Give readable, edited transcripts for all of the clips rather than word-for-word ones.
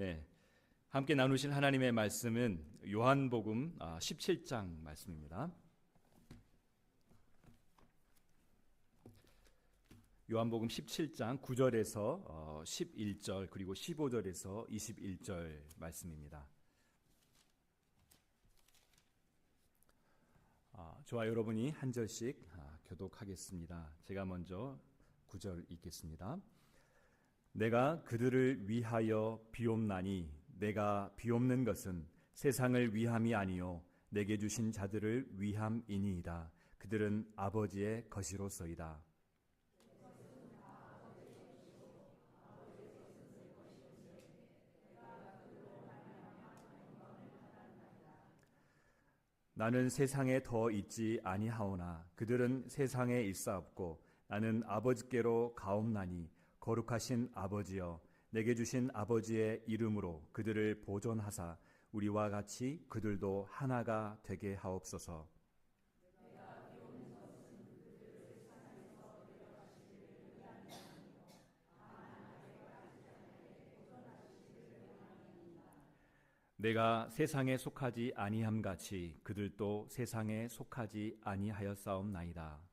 네, 함께 나누실 하나님의 말씀은 요한복음 17장 말씀입니다. 요한복음 17장 9절에서 11절 그리고 15절에서 21절 말씀입니다. 저와 여러분이 한 절씩 교독하겠습니다. 제가 먼저 9절 읽겠습니다. 내가 그들을 위하여 비옵나니 내가 비옵는 것은 세상을 위함이 아니요 내게 주신 자들을 위함이니이다. 그들은 아버지의 것이로소이다. 나는 세상에 더 있지 아니하오나 그들은 세상에 있사옵고 나는 아버지께로 가옵나니 거룩하신 아버지여 내게 주신 아버지의 이름으로 그들을 보존하사 우리와 같이 그들도 하나가 되게 하옵소서. 내가 세상에 속하지 아니함 같이 그들도 세상에 속하지 아니하였사옵나이다.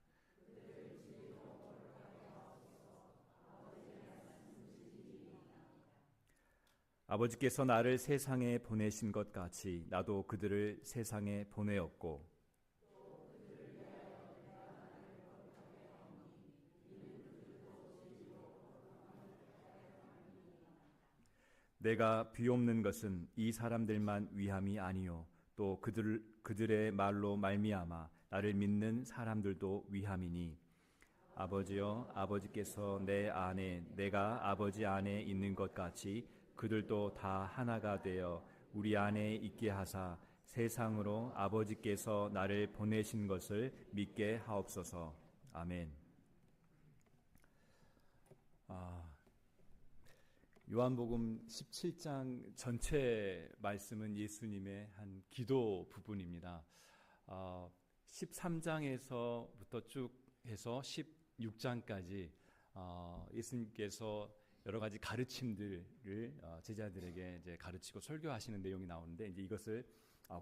아버지께서 나를 세상에 보내신 것 같이 나도 그들을 세상에 보내었고 내가 비옵는 것은 이 사람들만 위함이 아니요 또 그들의 말로 말미암아 나를 믿는 사람들도 위함이니 아버지여 아버지께서 내 안에 내가 아버지 안에 있는 것 같이 그들도 다 하나가 되어 우리 안에 있게 하사 세상으로 아버지께서 나를 보내신 것을 믿게 하옵소서. 아멘. 요한복음 17장 전체 말씀은 예수님의 한 기도 부분입니다. 13장에서부터 쭉 해서 16장까지 예수님께서 여러 가지 가르침들을 제자들에게 이제 가르치고 설교하시는 내용이 나오는데 이제 이것을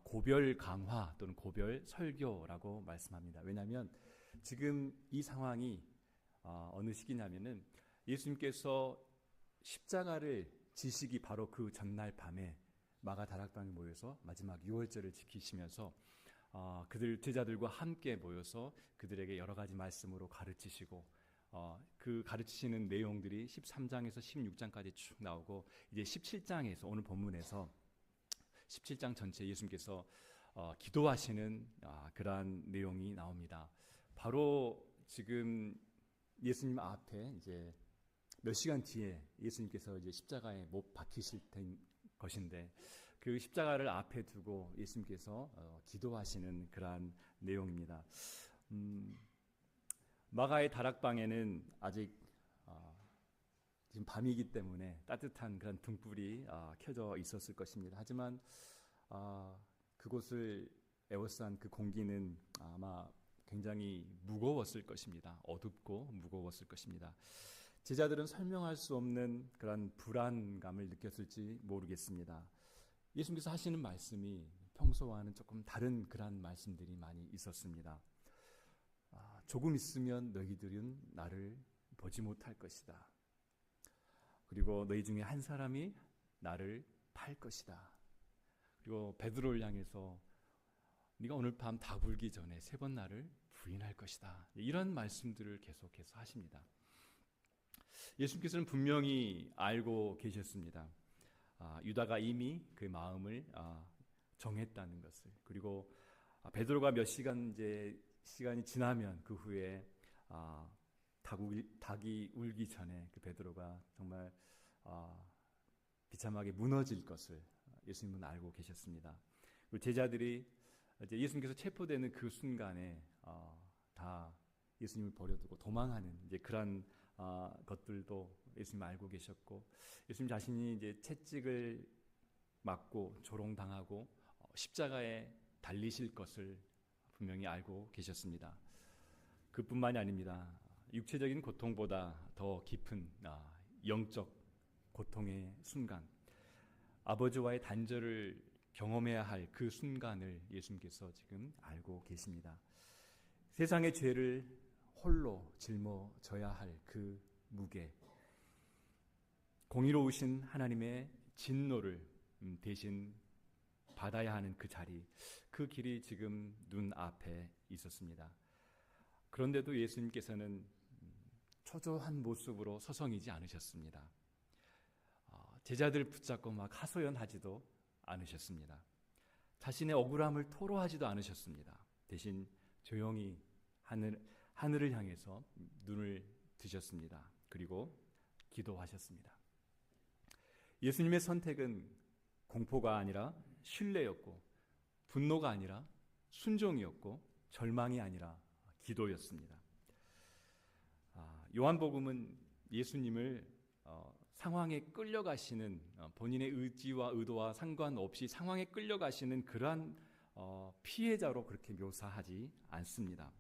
고별 강화 또는 고별 설교라고 말씀합니다. 왜냐하면 지금 이 상황이 어느 시기냐면은 예수님께서 십자가를 지시기 바로 그 전날 밤에 마가 다락방에 모여서 마지막 유월절을 지키시면서 그들 제자들과 함께 모여서 그들에게 여러 가지 말씀으로 가르치시고 그 가르치시는 내용들이 13장에서 16장까지 쭉 나오고 이제 17장에서 오늘 본문에서 17장 전체 예수님께서 기도하시는 그러한 내용이 나옵니다. 바로 지금 예수님 앞에 이제 몇 시간 뒤에 예수님께서 이제 십자가에 못 박히실 것인데 그 십자가를 앞에 두고 예수님께서 기도하시는 그러한 내용입니다. 마가의 다락방에는 아직 지금 밤이기 때문에 따뜻한 그런 등불이 켜져 있었을 것입니다. 하지만 그곳을 에워싼 그 공기는 아마 굉장히 무거웠을 것입니다. 어둡고 무거웠을 것입니다. 제자들은 설명할 수 없는 그런 불안감을 느꼈을지 모르겠습니다. 예수님께서 하시는 말씀이 평소와는 조금 다른 그런 말씀들이 많이 있었습니다. 조금 있으면 너희들은 나를 보지 못할 것이다. 그리고 너희 중에 한 사람이 나를 팔 것이다. 그리고 베드로를 향해서 네가 오늘 밤 다 불기 전에 3번 나를 부인할 것이다. 이런 말씀들을 계속해서 하십니다. 예수님께서는 분명히 알고 계셨습니다. 유다가 이미 그 마음을 정했다는 것을. 그리고 베드로가 몇 시간 이제 시간이 지나면 그 후에 닭이 울기 전에 그 베드로가 정말 비참하게 무너질 것을 예수님은 알고 계셨습니다. 그리고 제자들이 이제 예수님께서 체포되는 그 순간에 다 예수님을 버려두고 도망하는 이제 그런 것들도 예수님 알고 계셨고 예수님 자신이 이제 채찍을 맞고 조롱당하고 십자가에 달리실 것을 분명히 알고 계셨습니다. 그뿐만이 아닙니다. 육체적인 고통보다 더 깊은 영적 고통의 순간 아버지와의 단절을 경험해야 할 그 순간을 예수님께서 지금 알고 계십니다. 세상의 죄를 홀로 짊어져야 할 그 무게, 공의로우신 하나님의 진노를 대신 받아야 하는 그 자리, 그 길이 지금 눈앞에 있었습니다. 그런데도 예수님께서는 초조한 모습으로 서성이지 않으셨습니다. 제자들을 붙잡고 막 하소연하지도 않으셨습니다. 자신의 억울함을 토로하지도 않으셨습니다. 대신 조용히 하늘을 향해서 눈을 드셨습니다. 그리고 기도하셨습니다. 예수님의 선택은 공포가 아니라 신뢰였고, 분노가 아니라 순종이었고, 절망이 아니라 기도였습니다. 요한복음은 예수님을 상황에 끌려가시는, 본인의 의지와 의도와 상관없이 상황에 끌려가시는 그러한 피해자로 그렇게 묘사하지 않습니다.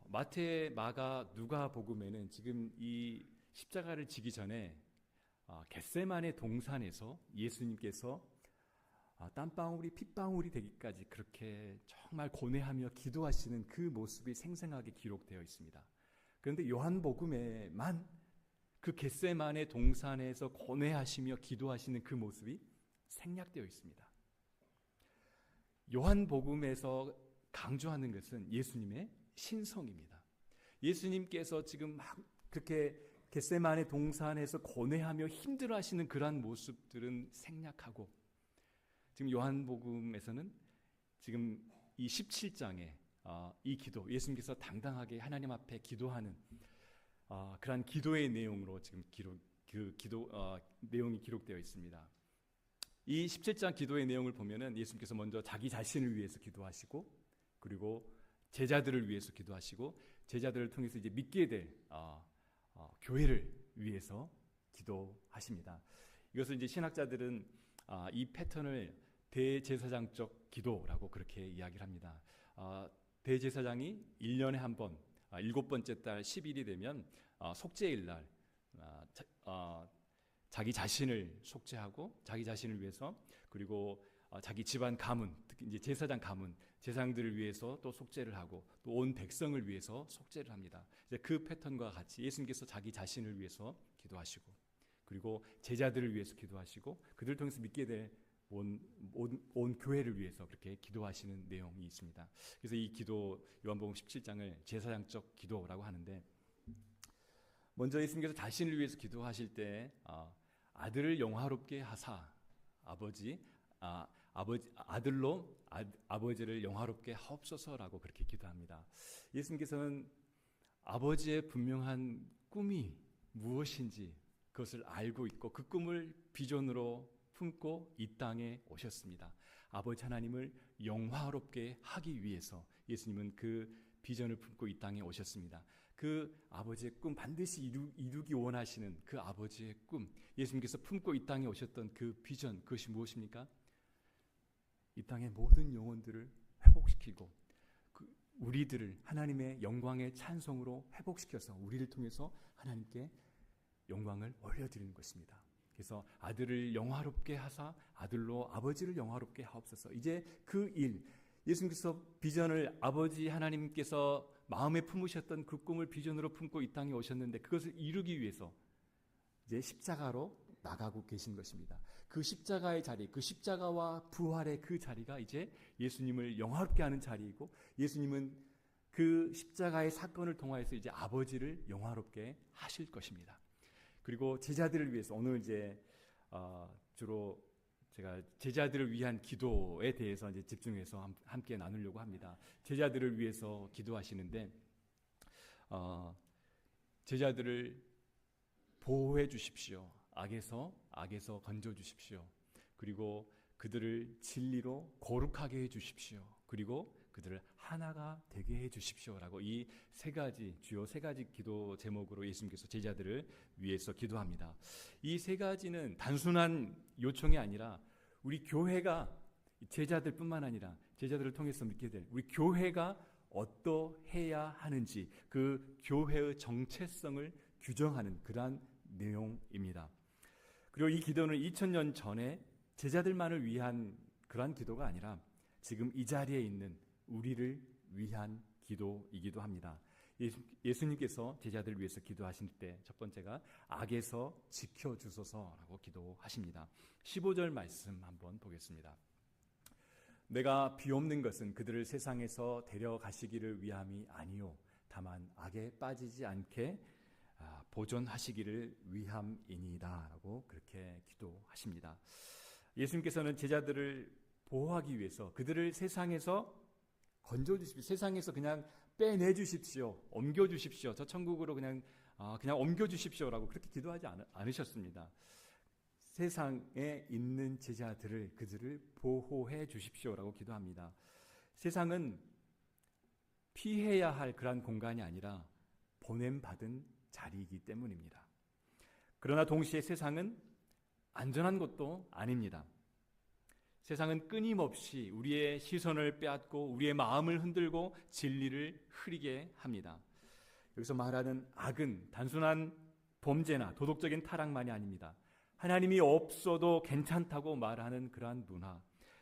마태, 마가, 누가복음에는 지금 이 십자가를 지기 전에 겟세마네 동산에서 예수님께서 땀방울이 핏방울이 되기까지 그렇게 정말 고뇌하며 기도하시는 그 모습이 생생하게 기록되어 있습니다. 그런데 요한복음에만 그 겟세마네 동산에서 고뇌하시며 기도하시는 그 모습이 생략되어 있습니다. 요한복음에서 강조하는 것은 예수님의 신성입니다. 예수님께서 지금 막 그렇게 겟세마네 동산에서 고뇌하며 힘들어하시는 그러한 모습들은 생략하고, 지금 요한복음에서는 지금 이 17장에 이 기도, 예수님께서 당당하게 하나님 앞에 기도하는 그러한 기도의 내용으로 지금 내용이 기록되어 있습니다. 이 17장 기도의 내용을 보면은 예수님께서 먼저 자기 자신을 위해서 기도하시고, 그리고 제자들을 위해서 기도하시고, 제자들을 통해서 이제 믿게 될 교회를 위해서 기도하십니다. 이것을 이제 신학자들은 이 패턴을 대제사장적 기도라고 그렇게 이야기를 합니다. 대제사장이 1년에 한 번, 7번째 달 10일이 되면 속죄일 날 자기 자신을 속죄하고, 자기 자신을 위해서, 그리고 자기 집안 가문, 특히 이제 제사장 가문, 제사장들을 위해서 또 속죄를 하고, 또 온 백성을 위해서 속죄를 합니다. 이제 그 패턴과 같이 예수님께서 자기 자신을 위해서 기도하시고, 그리고 제자들을 위해서 기도하시고, 그들을 통해서 믿게 될 온 교회를 위해서 그렇게 기도하시는 내용이 있습니다. 그래서 이 기도, 요한복음 17장을 제사장적 기도라고 하는데, 먼저 예수님께서 자신을 위해서 기도하실 때 아들을 영화롭게 하사 아들로 아버지를 영화롭게 하옵소서라고 그렇게 기도합니다. 예수님께서는 아버지의 분명한 꿈이 무엇인지 그것을 알고 있고, 그 꿈을 비전으로 품고 이 땅에 오셨습니다. 아버지 하나님을 영화롭게 하기 위해서 예수님은 그 비전을 품고 이 땅에 오셨습니다. 그 아버지의 꿈, 반드시 이루기 원하시는 그 아버지의 꿈, 예수님께서 품고 이 땅에 오셨던 그 비전, 그것이 무엇입니까? 이 땅의 모든 영혼들을 회복시키고, 우리들을 하나님의 영광의 찬송으로 회복시켜서 우리를 통해서 하나님께 영광을 올려드리는 것입니다. 그래서 아들을 영화롭게 하사 아들로 아버지를 영화롭게 하옵소서. 이제 그 일, 예수님께서 비전을, 아버지 하나님께서 마음에 품으셨던 그 꿈을 비전으로 품고 이 땅에 오셨는데, 그것을 이루기 위해서 이제 십자가로 나가고 계신 것입니다. 그 십자가의 자리, 그 십자가와 부활의 그 자리가 이제 예수님을 영화롭게 하는 자리이고, 예수님은 그 십자가의 사건을 통하여서 이제 아버지를 영화롭게 하실 것입니다. 그리고 제자들을 위해서, 오늘 이제 주로 제가 제자들을 위한 기도에 대해서 이제 집중해서 함께 나누려고 합니다. 제자들을 위해서 기도하시는데, 제자들을 보호해 주십시오. 악에서 건져 주십시오. 그리고 그들을 진리로 거룩하게 해 주십시오. 그리고 그들을 하나가 되게 해 주십시오라고 이 주요 세 가지 기도 제목으로 예수님께서 제자들을 위해서 기도합니다. 이 세 가지는 단순한 요청이 아니라 우리 교회가, 제자들뿐만 아니라 제자들을 통해서 믿게 될 우리 교회가 어떠해야 하는지, 그 교회의 정체성을 규정하는 그러한 내용입니다. 그리고 이 기도는 2000년 전에 제자들만을 위한 그러한 기도가 아니라 지금 이 자리에 있는 우리를 위한 기도이기도 합니다. 예수님께서 제자들을 위해서 기도하실 때 첫 번째가 악에서 지켜주소서라고 기도하십니다. 15절 말씀 한번 보겠습니다. 내가 비옵는 것은 그들을 세상에서 데려가시기를 위함이 아니요 다만 악에 빠지지 않게 보존하시기를 위함이니이다 라고 그렇게 기도하십니다. 예수님께서는 제자들을 보호하기 위해서 그들을 세상에서 건져주십시오. 세상에서 그냥 빼내주십시오. 옮겨주십시오. 저 천국으로 그냥 옮겨주십시오라고 그렇게 기도하지 않으셨습니다. 세상에 있는 제자들을 그들을 보호해 주십시오라고 기도합니다. 세상은 피해야 할 그러한 공간이 아니라 보냄받은 자리이기 때문입니다. 그러나 동시에 세상은 안전한 곳도 아닙니다. 세상은 끊임없이 우리의 시선을 빼앗고 우리의 마음을 흔들고 진리를 흐리게 합니다. 여기서 말하는 악은 단순한 범죄나 도덕적인 타락만이 아닙니다. 하나님이 없어도 괜찮다고 말하는 그러한 문화,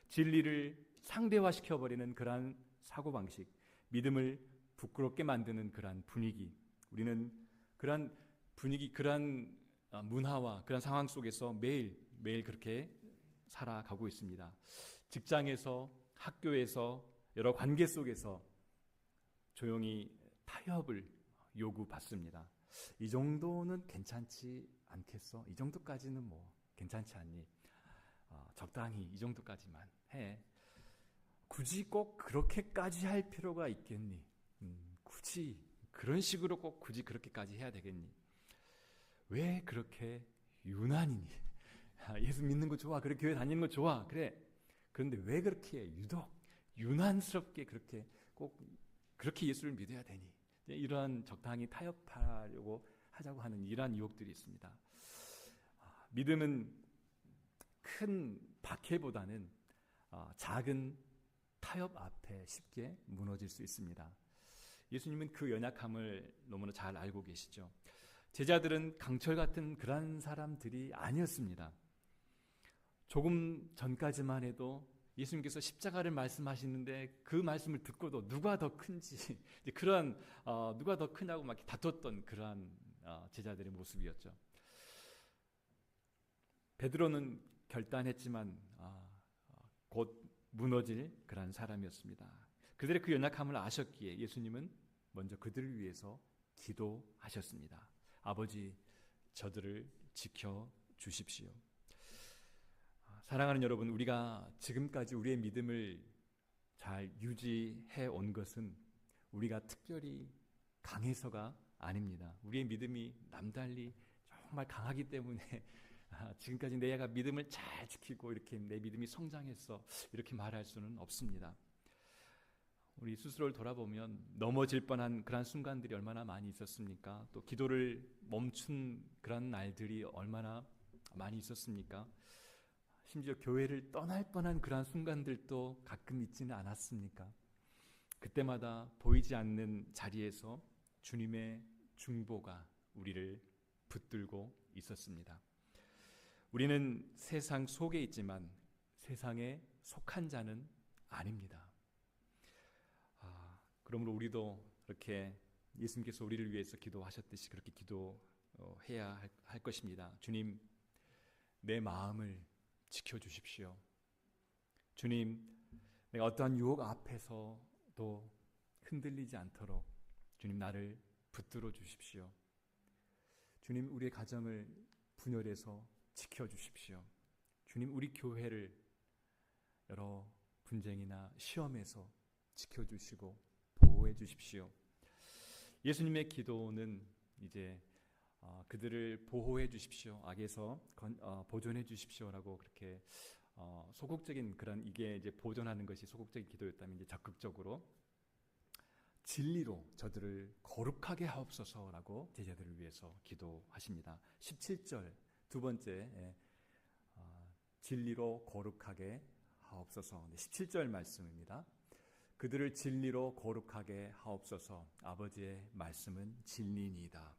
진리를 상대화시켜버리는 그러한 사고방식, 믿음을 부끄럽게 만드는 그러한 분위기, 우리는 그러한 분위기, 그러한 문화와 그러한 상황 속에서 매일 그렇게 살아가고 있습니다. 직장에서, 학교에서, 여러 관계 속에서 조용히 타협을 요구받습니다. 이 정도는 괜찮지 않겠어? 이 정도까지는 뭐 괜찮지 않니? 적당히 이 정도까지만 해. 굳이 꼭 그렇게까지 할 필요가 있겠니? 굳이 그런 식으로 꼭 굳이 그렇게까지 해야 되겠니? 왜 그렇게 유난이니? 예수 믿는 거 좋아. 그래 교회 다니는 거 좋아. 그래. 그런데 왜 그렇게 유독 유난스럽게 그렇게 꼭 그렇게 예수를 믿어야 되니? 이러한 적당히 타협하려고 하자고 하는 이러한 유혹들이 있습니다. 믿음은 큰 박해보다는 작은 타협 앞에 쉽게 무너질 수 있습니다. 예수님은 그 연약함을 너무나 잘 알고 계시죠. 제자들은 강철 같은 그런 사람들이 아니었습니다. 조금 전까지만 해도 예수님께서 십자가를 말씀하시는데 그 말씀을 듣고도 누가 더 큰지 그런 누가 더 크냐고 막 다퉜던 그러한 제자들의 모습이었죠. 베드로는 결단했지만 곧 무너질 그런 사람이었습니다. 그들의 그 연약함을 아셨기에 예수님은 먼저 그들을 위해서 기도하셨습니다. 아버지, 저들을 지켜 주십시오. 사랑하는 여러분, 우리가 지금까지 우리의 믿음을 잘 유지해 온 것은 우리가 특별히 강해서가 아닙니다. 우리의 믿음이 남달리 정말 강하기 때문에 지금까지 내가 믿음을 잘 지키고 이렇게 내 믿음이 성장했어 이렇게 말할 수는 없습니다. 우리 스스로를 돌아보면 넘어질 뻔한 그런 순간들이 얼마나 많이 있었습니까? 또 기도를 멈춘 그런 날들이 얼마나 많이 있었습니까? 심지어 교회를 떠날 뻔한 그런 순간들도 가끔 있지는 않았습니까? 그때마다 보이지 않는 자리에서 주님의 중보가 우리를 붙들고 있었습니다. 우리는 세상 속에 있지만 세상에 속한 자는 아닙니다. 그러므로 우리도 그렇게 예수님께서 우리를 위해서 기도하셨듯이 그렇게 기도해야 할 것입니다. 주님, 내 마음을 지켜주십시오. 주님, 내가 어떠한 유혹 앞에서도 흔들리지 않도록 주님 나를 붙들어 주십시오. 주님, 우리의 가정을 분열해서 지켜주십시오. 주님, 우리 교회를 여러 분쟁이나 시험에서 지켜주시고 보호해 주십시오. 예수님의 기도는 이제 그들을 보호해 주십시오. 악에서 보존해 주십시오라고 그렇게 소극적인 그런 이게 이제 보존하는 것이 소극적인 기도였다면 이제 적극적으로 진리로 저들을 거룩하게 하옵소서라고 제자들을 위해서 기도하십니다. 17절 두 번째 진리로 거룩하게 하옵소서. 17절 말씀입니다. 그들을 진리로 거룩하게 하옵소서. 아버지의 말씀은 진리니이다.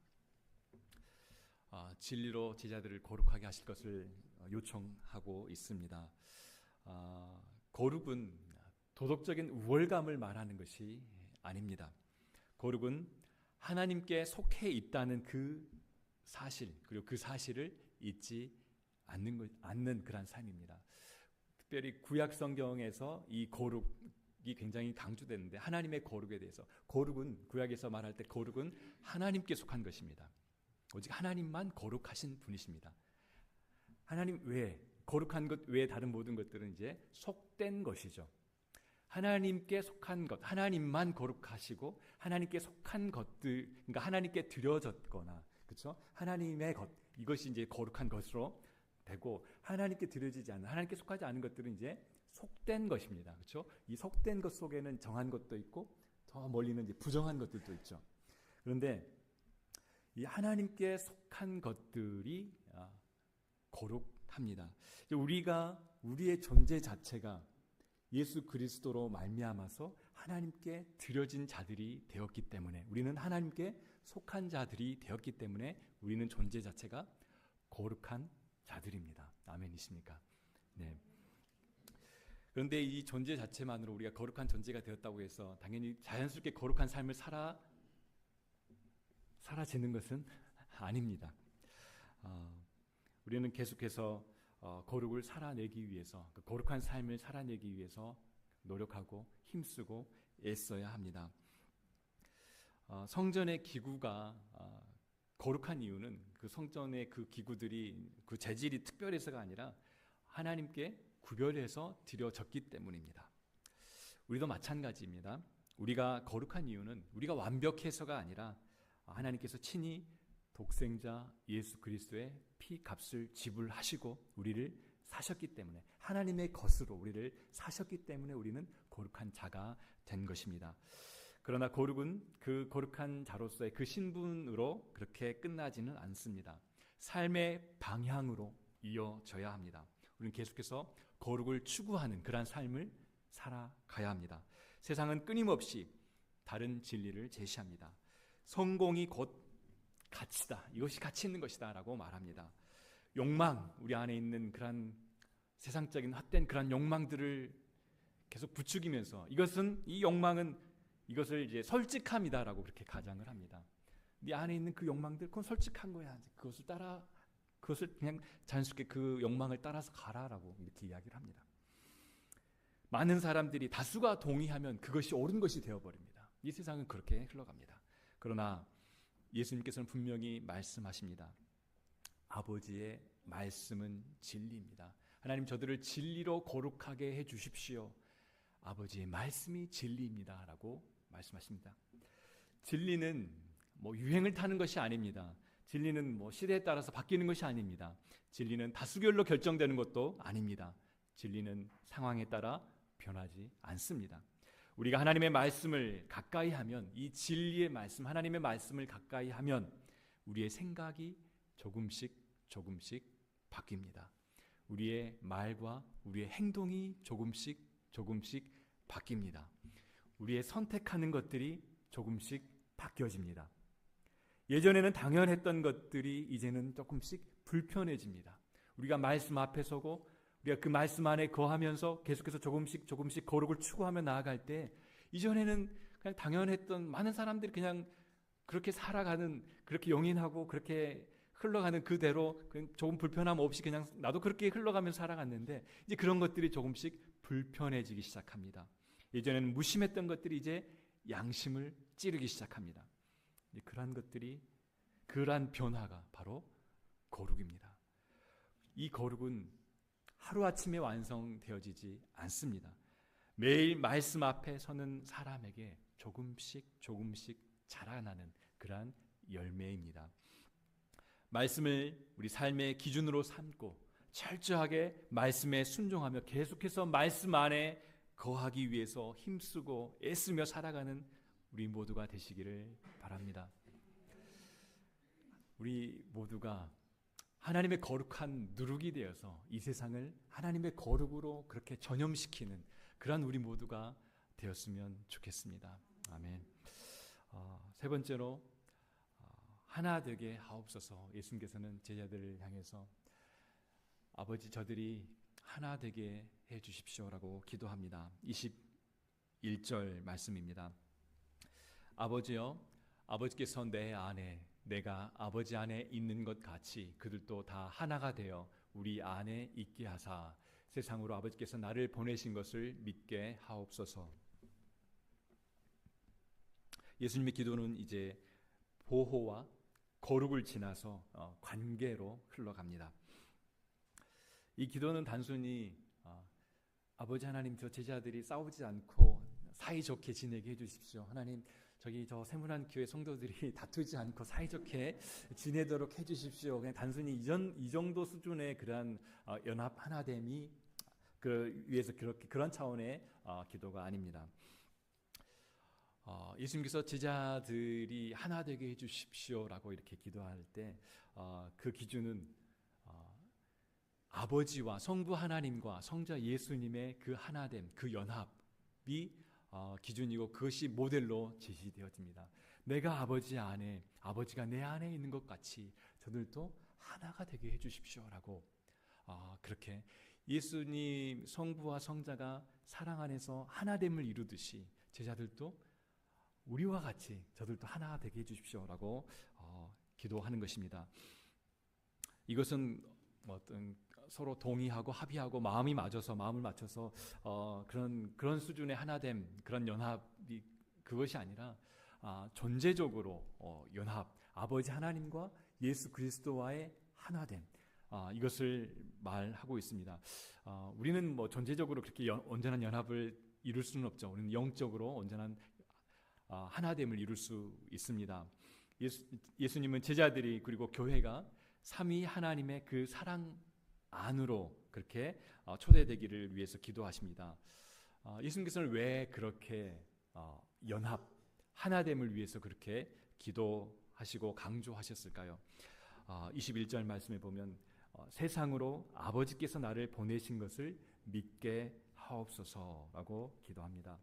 진리로 제자들을 거룩하게 하실 것을 요청하고 있습니다. 거룩은 도덕적인 우월감을 말하는 것이 아닙니다. 거룩은 하나님께 속해 있다는 그 사실, 그리고 그 사실을 잊지 않는 그런 삶입니다. 특별히 구약 성경에서 이 거룩이 굉장히 강조되는데, 하나님의 거룩에 대해서, 거룩은 구약에서 말할 때 거룩은 하나님께 속한 것입니다. 오직 하나님만 거룩하신 분이십니다. 하나님 외에, 거룩한 것 외에 다른 모든 것들은 이제 속된 것이죠. 하나님께 속한 것, 하나님만 거룩하시고 하나님께 속한 것들, 그러니까 하나님께 드려졌거나, 그렇죠? 하나님의 것, 이것이 이제 거룩한 것으로 되고, 하나님께 드려지지 않는, 하나님께 속하지 않은 것들은 이제 속된 것입니다. 그렇죠? 이 속된 것 속에는 정한 것도 있고 더 멀리는 이제 부정한 것들도 있죠. 그런데 이 하나님께 속한 것들이 거룩합니다. 우리가, 우리의 존재 자체가 예수 그리스도로 말미암아서 하나님께 드려진 자들이 되었기 때문에, 우리는 하나님께 속한 자들이 되었기 때문에 우리는 존재 자체가 거룩한 자들입니다. 아멘이십니까? 네. 그런데 이 존재 자체만으로 우리가 거룩한 존재가 되었다고 해서 당연히 자연스럽게 거룩한 삶을 살아지는 것은 아닙니다. 우리는 계속해서 거룩을 살아내기 위해서, 그 거룩한 삶을 살아내기 위해서 노력하고 힘쓰고 애써야 합니다. 성전의 기구가 거룩한 이유는 그 성전의 그 기구들이 그 재질이 특별해서가 아니라 하나님께 구별해서 드려졌기 때문입니다. 우리도 마찬가지입니다. 우리가 거룩한 이유는 우리가 완벽해서가 아니라 하나님께서 친히 독생자 예수 그리스도의 피 값을 지불하시고 우리를 사셨기 때문에, 하나님의 것으로 우리를 사셨기 때문에 우리는 거룩한 자가 된 것입니다. 그러나 거룩은 그 거룩한 자로서의 그 신분으로 그렇게 끝나지는 않습니다. 삶의 방향으로 이어져야 합니다. 우리는 계속해서 거룩을 추구하는 그러한 삶을 살아가야 합니다. 세상은 끊임없이 다른 진리를 제시합니다. 성공이 곧 가치다, 이것이 가치 있는 것이다 라고 말합니다. 욕망, 우리 안에 있는 그런 세상적인 헛된 그런 욕망들을 계속 부추기면서, 이 욕망은 이것을 이제 솔직함이다라고 그렇게 가장을 합니다. 네 안에 있는 그 욕망들, 그건 솔직한 거야. 그것을 그냥 자연스럽게 그 욕망을 따라서 가라라고 이렇게 이야기를 합니다. 많은 사람들이, 다수가 동의하면 그것이 옳은 것이 되어버립니다. 이 세상은 그렇게 흘러갑니다. 그러나 예수님께서는 분명히 말씀하십니다. 아버지의 말씀은 진리입니다. 하나님, 저들을 진리로 거룩하게 해주십시오. 아버지의 말씀이 진리입니다 라고 말씀하십니다. 진리는 유행을 타는 것이 아닙니다. 진리는 시대에 따라서 바뀌는 것이 아닙니다. 진리는 다수결로 결정되는 것도 아닙니다. 진리는 상황에 따라 변하지 않습니다. 우리가 하나님의 말씀을 가까이 하면, 이 진리의 말씀, 하나님의 말씀을 가까이 하면 우리의 생각이 조금씩 바뀝니다. 우리의 말과 우리의 행동이 조금씩 바뀝니다. 우리의 선택하는 것들이 조금씩 바뀌어집니다. 예전에는 당연했던 것들이 이제는 조금씩 불편해집니다. 우리가 말씀 앞에 서고 우리가 그 말씀 안에 거하면서 계속해서 조금씩 거룩을 추구하며 나아갈 때, 이전에는 그냥 당연했던, 많은 사람들이 그냥 그렇게 살아가는, 그렇게 용인하고 그렇게 흘러가는 그대로 그냥 조금 불편함 없이 그냥 나도 그렇게 흘러가면서 살아갔는데, 이제 그런 것들이 조금씩 불편해지기 시작합니다. 예전에는 무심했던 것들이 이제 양심을 찌르기 시작합니다. 그러한 변화가 바로 거룩입니다. 이 거룩은 하루아침에 완성되어지지 않습니다. 매일 말씀 앞에 서는 사람에게 조금씩 자라나는 그러한 열매입니다. 말씀을 우리 삶의 기준으로 삼고 철저하게 말씀에 순종하며 계속해서 말씀 안에 거하기 위해서 힘쓰고 애쓰며 살아가는 우리 모두가 되시기를 바랍니다. 우리 모두가 하나님의 거룩한 누룩이 되어서 이 세상을 하나님의 거룩으로 그렇게 전염시키는 그런 우리 모두가 되었으면 좋겠습니다. 아멘. 세 번째로, 하나 되게 하옵소서. 예수님께서는 제자들을 향해서 아버지 저들이 하나 되게 해 주십시오라고 기도합니다. 21절 말씀입니다. 아버지여, 아버지께서 내 안에 내가 아버지 안에 있는 것 같이 그들도 다 하나가 되어 우리 안에 있게 하사 세상으로 아버지께서 나를 보내신 것을 믿게 하옵소서. 예수님의 기도는 이제 보호와 거룩을 지나서 관계로 흘러갑니다. 이 기도는 단순히 아버지 하나님 저 제자들이 싸우지 않고 사이좋게 지내게 해주십시오. 하나님 저기 저 세문안 교회 성도들이 다투지 않고 사이좋게 지내도록 해주십시오. 그냥 단순히 이 정도 수준의 그러한 연합 하나됨이 그 위에서 그런 차원의 기도가 아닙니다. 예수님께서 제자들이 하나 되게 해주십시오라고 이렇게 기도할 때 그 기준은 아버지와 성부 하나님과 성자 예수님의 그 하나됨, 그 연합이 기준이고 그것이 모델로 제시되어집니다. 내가 아버지 안에, 아버지가 내 안에 있는 것 같이 저들도 하나가 되게 해주십시오라고 그렇게 예수님 성부와 성자가 사랑 안에서 하나됨을 이루듯이 제자들도 우리와 같이 저들도 하나 되게 해주십시오라고 기도하는 것입니다. 이것은 어떤 서로 동의하고 합의하고 마음을 맞춰서 그런 수준의 하나됨, 그런 연합이 그것이 아니라 존재적으로 연합, 아버지 하나님과 예수 그리스도와의 하나됨, 이것을 말하고 있습니다. 우리는 뭐 존재적으로 그렇게 온전한 연합을 이룰 수는 없죠. 우리는 영적으로 온전한 하나됨을 이룰 수 있습니다. 예수님은 제자들이 그리고 교회가 삼위 하나님의 그 사랑 안으로 그렇게 초대되기를 위해서 기도하십니다. 예수님께서는 왜 그렇게 연합, 하나됨을 위해서 그렇게 기도하시고 강조하셨을까요? 21절 말씀에 보면 세상으로 아버지께서 나를 보내신 것을 믿게 하옵소서라고 기도합니다.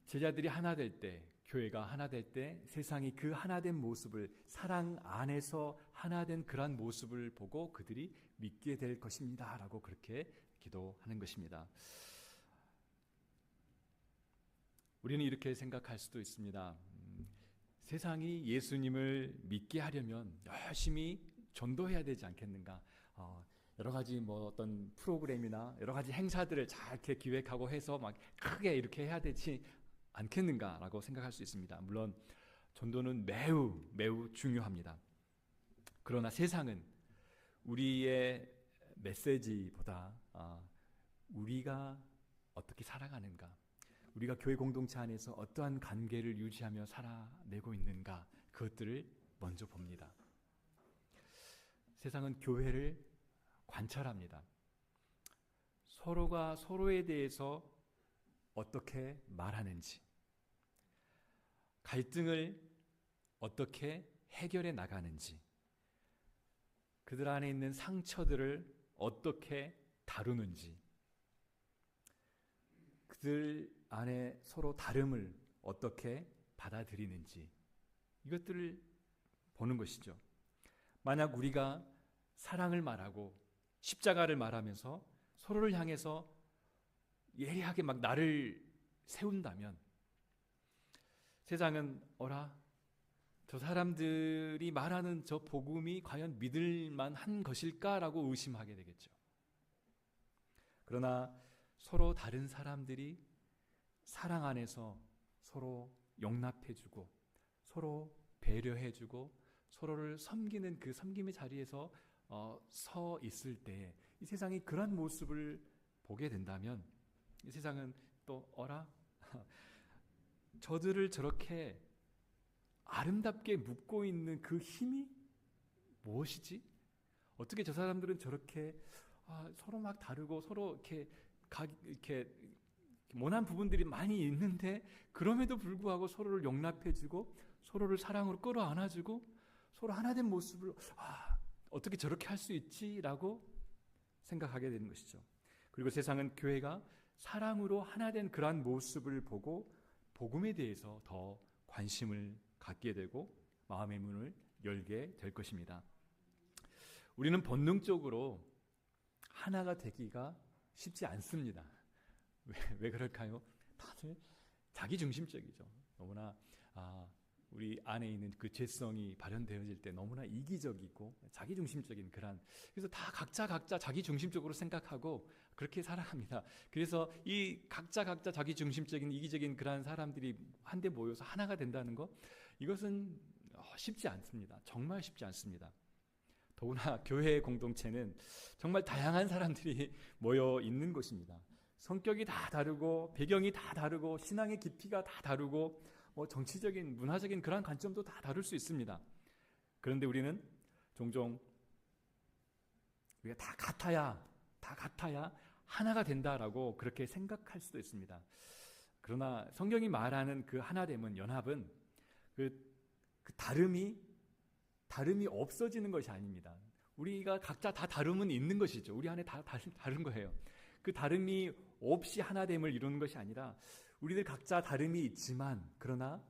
제자들이 하나 될 때, 교회가 하나 될 때 세상이 그 하나된 모습을, 사랑 안에서 하나된 그러한 모습을 보고 그들이 믿게 될 것입니다 라고 그렇게 기도하는 것입니다. 우리는 이렇게 생각할 수도 있습니다. 세상이 예수님을 믿게 하려면 열심히 전도해야 되지 않겠는가? 여러 가지 뭐 어떤 프로그램이나 여러 가지 행사들을 잘 이렇게 기획하고 해서 막 크게 이렇게 해야 되지 않겠는가라고 생각할 수 있습니다. 물론 전도는 매우 중요합니다. 그러나 세상은 우리의 메시지보다 우리가 어떻게 살아가는가, 우리가 교회 공동체 안에서 어떠한 관계를 유지하며 살아내고 있는가, 그것들을 먼저 봅니다. 세상은 교회를 관찰합니다. 서로가 서로에 대해서 어떻게 말하는지, 갈등을 어떻게 해결해 나가는지, 그들 안에 있는 상처들을 어떻게 다루는지, 그들 안에 서로 다름을 어떻게 받아들이는지, 이것들을 보는 것이죠. 만약 우리가 사랑을 말하고 십자가를 말하면서 서로를 향해서 예리하게 막 나를 세운다면 세상은 저 사람들이 말하는 저 복음이 과연 믿을 만한 것일까라고 의심하게 되겠죠. 그러나 서로 다른 사람들이 사랑 안에서 서로 용납해주고 서로 배려해주고 서로를 섬기는 그 섬김의 자리에서 서 있을 때 이 세상이 그런 모습을 보게 된다면 이 세상은 또 저들을 저렇게 아름답게 묶고 있는 그 힘이 무엇이지? 어떻게 저 사람들은 저렇게 서로 막 다르고 서로 이렇게 모난 부분들이 많이 있는데 그럼에도 불구하고 서로를 용납해주고 서로를 사랑으로 끌어안아주고 서로 하나된 모습을 어떻게 저렇게 할 수 있지라고 생각하게 되는 것이죠. 그리고 세상은 교회가 사랑으로 하나된 그러한 모습을 보고 복음에 대해서 더 관심을 갖게 되고 마음의 문을 열게 될 것입니다. 우리는 본능적으로 하나가 되기가 쉽지 않습니다. 왜 그럴까요? 다들 자기중심적이죠. 너무나 우리 안에 있는 그 죄성이 발현되어질 때 너무나 이기적이고 자기중심적인 그래서 다 각자 자기중심적으로 생각하고 그렇게 살아갑니다. 그래서 이 각자 자기중심적인 이기적인 그러한 사람들이 한데 모여서 하나가 된다는 것, 이것은 쉽지 않습니다. 정말 쉽지 않습니다. 더구나 교회 공동체는 정말 다양한 사람들이 모여 있는 곳입니다. 성격이 다 다르고 배경이 다 다르고 신앙의 깊이가 다 다르고 정치적인 문화적인 그런 관점도 다 다를 수 있습니다. 그런데 우리는 종종 우리가 다 같아야 하나가 된다라고 그렇게 생각할 수도 있습니다. 그러나 성경이 말하는 그 하나됨은, 연합은 그 다름이 없어지는 것이 아닙니다. 우리가 각자 다 다름은 있는 것이죠. 우리 안에 다 다른 거예요. 그 다름이 없이 하나됨을 이루는 것이 아니라 우리들 각자 다름이 있지만 그러나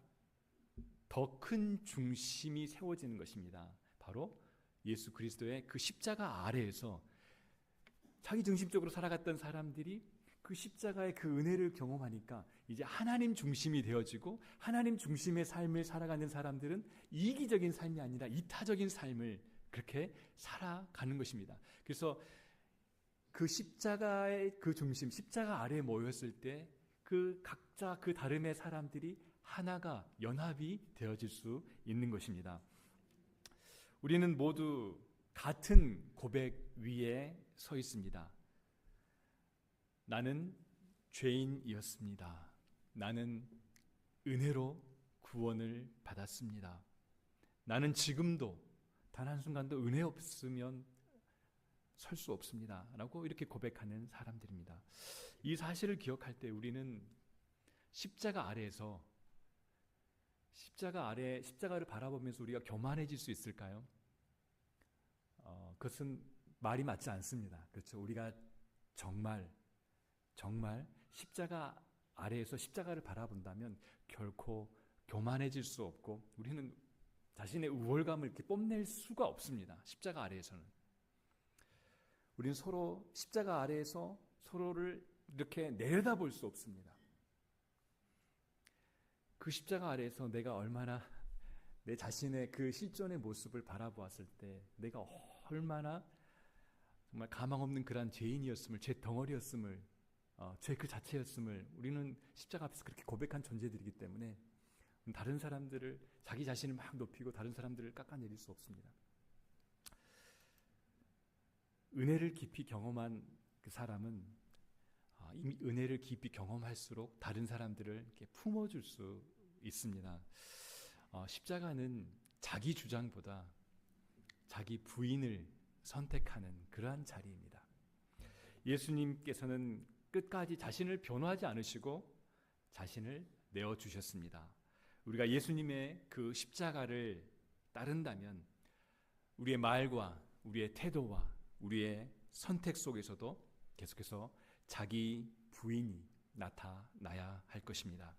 더 큰 중심이 세워지는 것입니다. 바로 예수 그리스도의 그 십자가 아래에서 자기중심적으로 살아갔던 사람들이 그 십자가의 그 은혜를 경험하니까 이제 하나님 중심이 되어지고, 하나님 중심의 삶을 살아가는 사람들은 이기적인 삶이 아니라 이타적인 삶을 그렇게 살아가는 것입니다. 그래서 그 십자가의 그 중심, 십자가 아래에 모였을 때 그 각자 그 다름의 사람들이 하나가, 연합이 되어질 수 있는 것입니다. 우리는 모두 같은 고백 위에 서 있습니다. 나는 죄인이었습니다. 나는 은혜로 구원을 받았습니다. 나는 지금도 단 한순간도 은혜 없으면 설 수 없습니다. 라고 이렇게 고백하는 사람들입니다. 이 사실을 기억할 때 우리는 십자가 아래에서, 십자가를 바라보면서 우리가 교만해질 수 있을까요? 그것은 말이 맞지 않습니다. 그렇죠? 우리가 정말 십자가 아래에서 십자가를 바라본다면 결코 교만해질 수 없고, 우리는 자신의 우월감을 이렇게 뽐낼 수가 없습니다. 십자가 아래에서는. 우리는 서로 십자가 아래에서 서로를 이렇게 내려다볼 수 없습니다. 그 십자가 아래에서 내가 얼마나 내 자신의 그 실존의 모습을 바라보았을 때 내가 얼마나 정말 가망 없는 그러한 죄인이었음을, 죄 덩어리였음을, 죄 그 자체였음을 우리는 십자가 앞에서 그렇게 고백한 존재들이기 때문에 다른 사람들을, 자기 자신을 막 높이고 다른 사람들을 깎아내릴 수 없습니다. 은혜를 깊이 경험한 그 사람은 이 은혜를 깊이 경험할수록 다른 사람들을 이렇게 품어줄 수 있습니다. 십자가는 자기 주장보다 자기 부인을 선택하는 그러한 자리입니다. 예수님께서는 끝까지 자신을 변호하지 않으시고 자신을 내어주셨습니다. 우리가 예수님의 그 십자가를 따른다면 우리의 말과 우리의 태도와 우리의 선택 속에서도 계속해서 자기 부인이 나타나야 할 것입니다.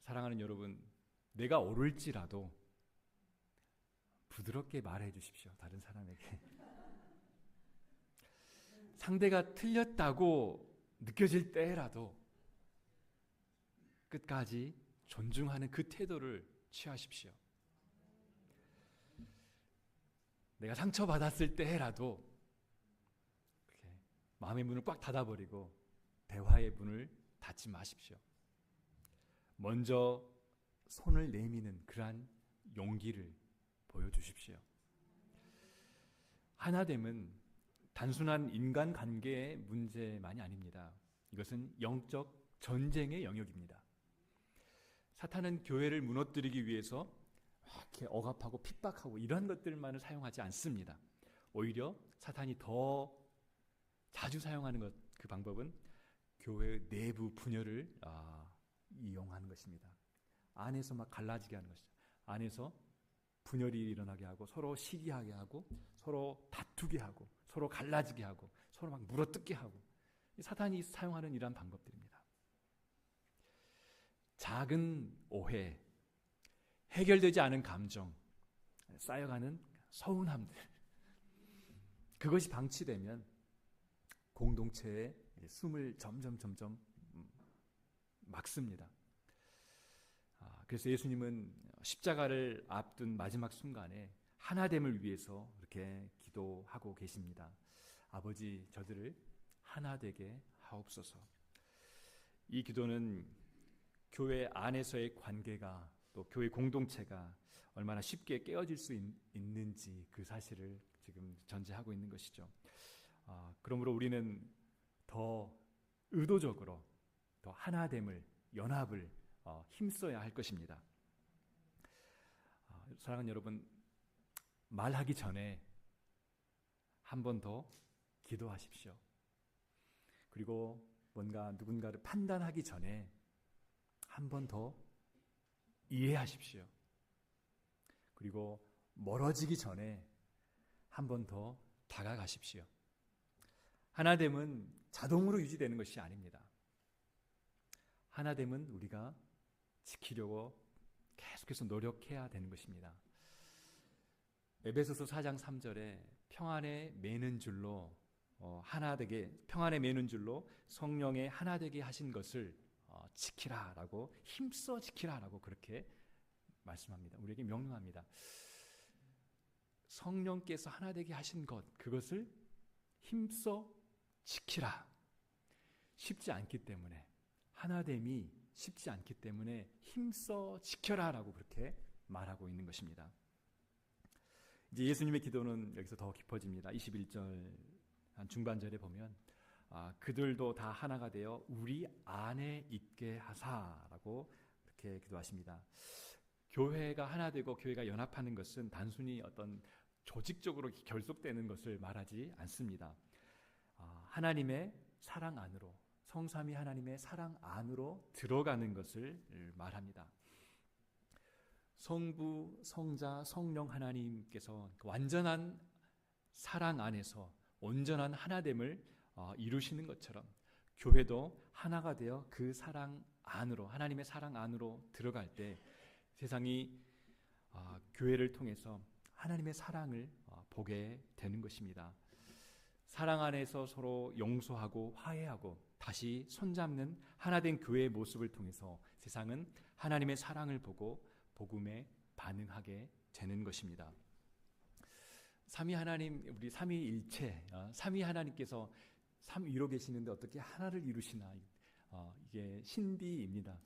사랑하는 여러분, 내가 옳을지라도 부드럽게 말해 주십시오. 다른 사람에게. 상대가 틀렸다고 느껴질 때라도 끝까지 존중하는 그 태도를 취하십시오. 내가 상처받았을 때라도 마음의 문을 꽉 닫아버리고 대화의 문을 닫지 마십시오. 먼저 손을 내미는 그러한 용기를 보여주십시오. 하나됨은 단순한 인간관계의 문제만이 아닙니다. 이것은 영적 전쟁의 영역입니다. 사탄은 교회를 무너뜨리기 위해서 이렇게 억압하고 핍박하고 이런 것들만을 사용하지 않습니다. 오히려 사탄이 더 자주 사용하는 그 방법은 교회의 내부 분열을 이용하는 것입니다. 안에서 막 갈라지게 하는 것이죠. 안에서 분열이 일어나게 하고 서로 시기하게 하고 서로 다투게 하고 서로 갈라지게 하고 서로 막 물어뜯게 하고, 사탄이 사용하는 이러한 방법들입니다. 작은 오해, 해결되지 않은 감정, 쌓여가는 서운함들, 그것이 방치되면 공동체의 숨을 점점 막습니다. 그래서 예수님은 십자가를 앞둔 마지막 순간에 하나됨을 위해서 이렇게 기도하고 계십니다. 아버지, 저들을 하나 되게 하옵소서. 이 기도는 교회 안에서의 관계가, 또 교회 공동체가 얼마나 쉽게 깨어질 수 있는지 그 사실을 지금 전제하고 있는 것이죠. 그러므로 우리는 더 의도적으로 더 하나됨을, 연합을 힘써야 할 것입니다. 사랑하는 여러분, 말하기 전에 한 번 더 기도하십시오. 그리고 뭔가 누군가를 판단하기 전에 한 번 더 이해하십시오. 그리고 멀어지기 전에 한 번 더 다가가십시오. 하나됨은 자동으로 유지되는 것이 아닙니다. 하나됨은 우리가 지키려고 계속해서 노력해야 되는 것입니다. 에베소서 4장 3절에 평안에 매는 줄로 평안에 매는 줄로 성령의 하나 되게 하신 것을 지키라라고, 힘써 지키라라고 그렇게 말씀합니다. 우리에게 명령합니다. 성령께서 하나 되게 하신 것, 그것을 힘써 지키라. 쉽지 않기 때문에, 하나됨이 쉽지 않기 때문에 힘써 지켜라라고 그렇게 말하고 있는 것입니다. 이제 예수님의 기도는 여기서 더 깊어집니다. 21절 한 중반절에 보면 그들도 다 하나가 되어 우리 안에 있게 하사라고 그렇게 기도하십니다. 교회가 하나 되고 교회가 연합하는 것은 단순히 어떤 조직적으로 결속되는 것을 말하지 않습니다. 하나님의 사랑 안으로, 성삼위 하나님의 사랑 안으로 들어가는 것을 말합니다. 성부, 성자, 성령 하나님께서 완전한 사랑 안에서 온전한 하나됨을 이루시는 것처럼 교회도 하나가 되어 그 사랑 안으로, 하나님의 사랑 안으로 들어갈 때 세상이 교회를 통해서 하나님의 사랑을 보게 되는 것입니다. 사랑 안에서 서로 용서하고 화해하고 다시 손잡는 하나된 교회의 모습을 통해서 세상은 하나님의 사랑을 보고 복음에 반응하게 되는 것입니다. 삼위 하나님, 우리 삼위일체, 삼위 하나님께서 삼위로 계시는데 어떻게 하나를 이루시나, 이게 신비입니다.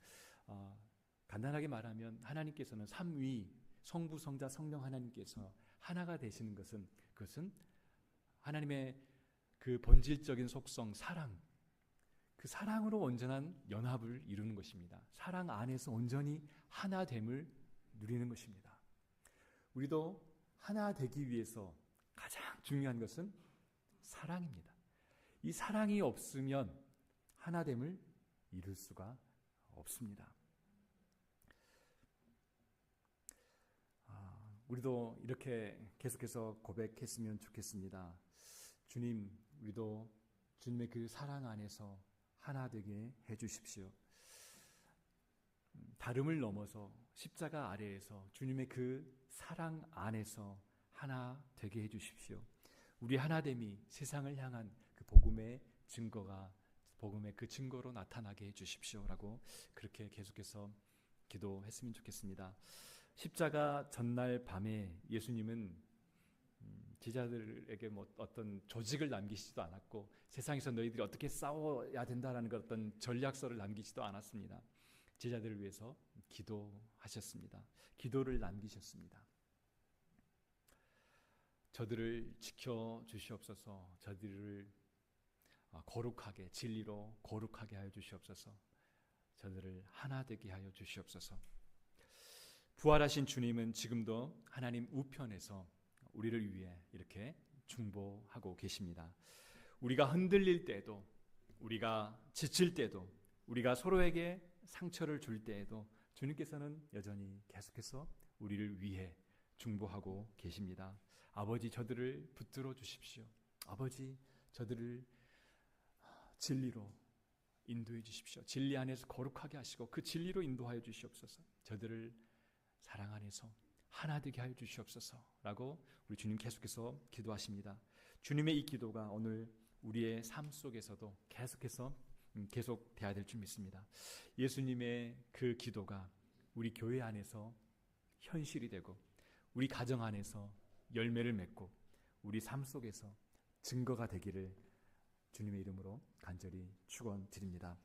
간단하게 말하면 하나님께서는 삼위, 성부, 성자, 성령 하나님께서 하나가 되시는 것은, 그것은 하나님의 그 본질적인 속성, 사랑, 그 사랑으로 온전한 연합을 이루는 것입니다. 사랑 안에서 온전히 하나됨을 누리는 것입니다. 우리도 하나 되기 위해서 가장 중요한 것은 사랑입니다. 이 사랑이 없으면 하나됨을 이룰 수가 없습니다. 우리도 이렇게 계속해서 고백했으면 좋겠습니다. 주님, 우리도 주님의 그 사랑 안에서 하나 되게 해주십시오. 다름을 넘어서 십자가 아래에서 주님의 그 사랑 안에서 하나 되게 해주십시오. 우리 하나됨이 세상을 향한 그 복음의 증거가, 복음의 그 증거로 나타나게 해주십시오라고 그렇게 계속해서 기도했으면 좋겠습니다. 십자가 전날 밤에 예수님은 제자들에게 어떤 조직을 남기시지도 않았고 세상에서 너희들이 어떻게 싸워야 된다라는 어떤 전략서를 남기지도 않았습니다. 제자들을 위해서 기도하셨습니다. 기도를 남기셨습니다. 저들을 지켜주시옵소서. 저들을 거룩하게, 진리로 거룩하게 하여 주시옵소서. 저들을 하나 되게 하여 주시옵소서. 부활하신 주님은 지금도 하나님 우편에서 우리를 위해 이렇게 중보하고 계십니다. 우리가 흔들릴 때에도, 우리가 지칠 때도, 우리가 서로에게 상처를 줄 때에도 주님께서는 여전히 계속해서 우리를 위해 중보하고 계십니다. 아버지, 저들을 붙들어 주십시오. 아버지, 저들을 진리로 인도해 주십시오. 진리 안에서 거룩하게 하시고 그 진리로 인도하여 주시옵소서. 저들을 사랑 안에서 하나 되게 하여 주시옵소서라고 우리 주님 계속해서 기도하십니다. 주님의 이 기도가 오늘 우리의 삶 속에서도 계속해서 계속돼야 될 줄 믿습니다. 예수님의 그 기도가 우리 교회 안에서 현실이 되고 우리 가정 안에서 열매를 맺고 우리 삶 속에서 증거가 되기를 주님의 이름으로 간절히 축원드립니다.